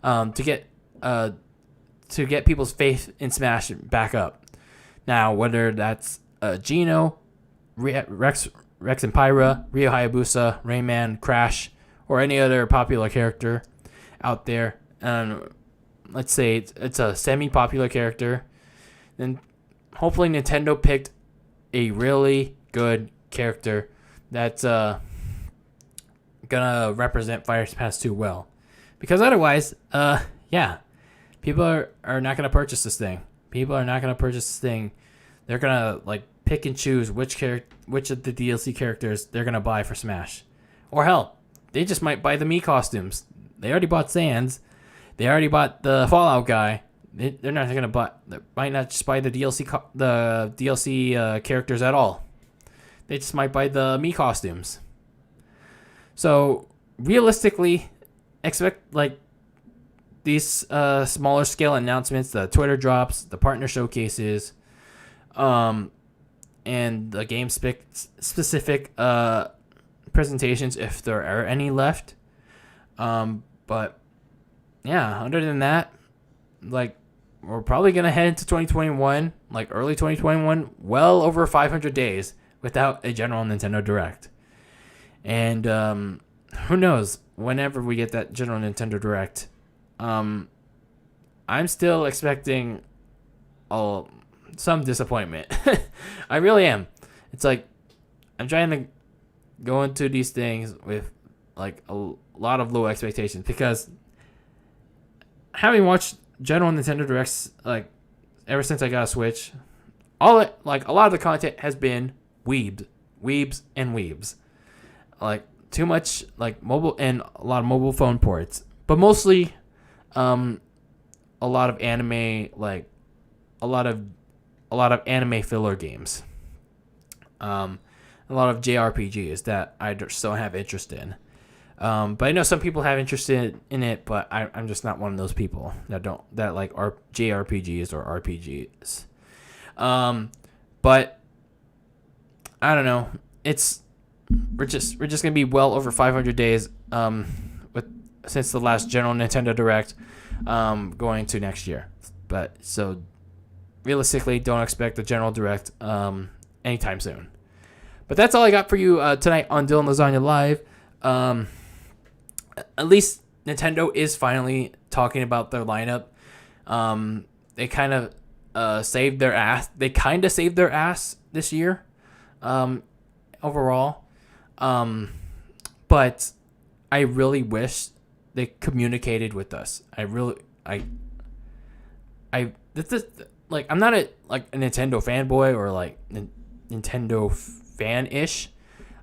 to get people's faith in Smash back up. Now, whether that's Geno, Rex and Pyra, Ryo Hayabusa, Rayman, Crash, or any other popular character out there, let's say it's a semi-popular character, then hopefully Nintendo picked a really good character that's gonna represent Fire Pass 2 well. Because otherwise, people are not gonna purchase this thing. People are not gonna purchase this thing. They're gonna like pick and choose which of the DLC characters they're gonna buy for Smash. Or hell, they just might buy the Mii costumes. They already bought Sans. They already bought the Fallout guy. They're not gonna buy. They might not just buy the DLC characters at all. They just might buy the Mii costumes. So realistically, expect like these smaller scale announcements, the Twitter drops, the partner showcases, and the game specific presentations, if there are any left. But yeah, other than that, like, we're probably gonna head into 2021, like early 2021, well over 500 days without a general Nintendo Direct. And who knows, whenever we get that general Nintendo Direct, I'm still expecting some disappointment. I really am. It's like I'm trying to go into these things with like a lot of low expectations, because having watched general Nintendo Directs like ever since I got a Switch, a lot of the content has been weebs, like too much like mobile and a lot of mobile phone ports, but mostly a lot of anime, like a lot of anime filler games, a lot of JRPGs that I just don't have interest in. But I know some people have interest in it, but I'm just not one of those people that like JRPGs or RPGs. But I don't know. We're just gonna be well over 500 days since the last general Nintendo Direct going to next year. But so realistically, don't expect the general Direct anytime soon. But that's all I got for you tonight on Dylan Lasagna Live. At least Nintendo is finally talking about their lineup. They kind of saved their ass. They kind of saved their ass this year, overall. But I really wish they communicated with us. Like, I'm not a Nintendo fanboy or like Nintendo fan-ish.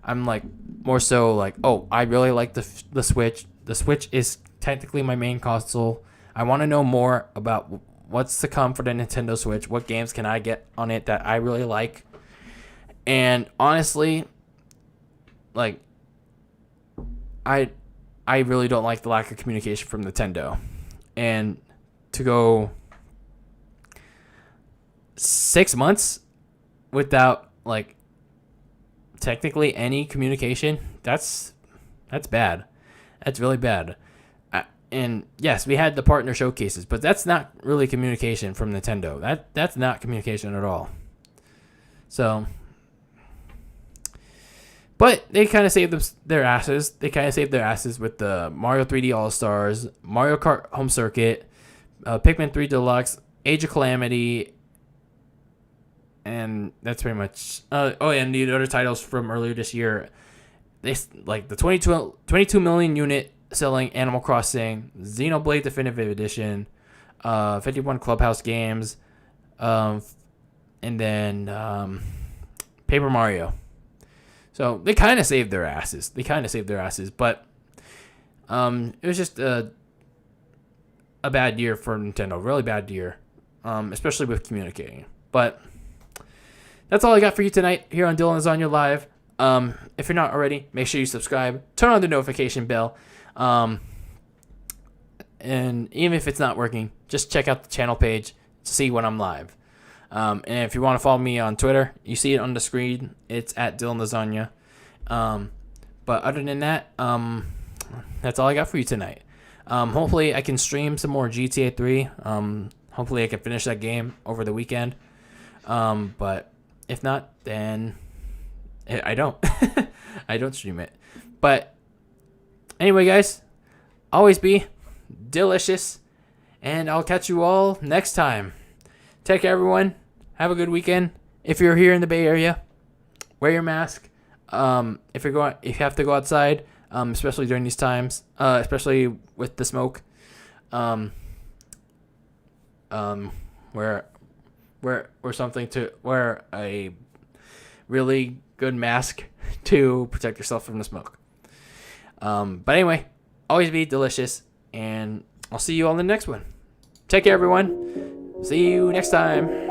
I'm like more so like, oh, I really like the Switch. The Switch is technically my main console. I want to know more about what's to come for the Nintendo Switch. What games can I get on it that I really like? And honestly, like, I really don't like the lack of communication from Nintendo. And to go 6 months without like technically any communication, that's bad. That's really bad. And yes, we had the partner showcases, but that's not really communication from Nintendo. That's not communication at all. So, but they kind of saved their asses. They kind of saved their asses with the Mario 3D All-Stars, Mario Kart Home Circuit, Pikmin 3 Deluxe, Age of Calamity, and that's pretty much. And the other titles from earlier this year. They like the 22 million unit selling Animal Crossing, Xenoblade Definitive Edition, 51 Clubhouse games, and then Paper Mario. So they kind of saved their asses. But it was just a bad year for Nintendo. Really bad year, especially with communicating. But that's all I got for you tonight here on Dylan Lasagna Live. If you're not already, make sure you subscribe. Turn on the notification bell. And even if it's not working, just check out the channel page to see when I'm live. And if you want to follow me on Twitter, you see it on the screen. It's at Dylan Lasagna. But other than that, that's all I got for you tonight. Hopefully I can stream some more GTA 3. Hopefully I can finish that game over the weekend. But if not, then I don't. I don't stream it. But anyway, guys, always be delicious, and I'll catch you all next time. Take care, everyone. Have a good weekend. If you're here in the Bay Area, wear your mask. If you have to go outside, especially during these times, especially with the smoke, wear a really good mask to protect yourself from the smoke. But anyway, always be delicious, and I'll see you on the next one. Take care, everyone. See you next time.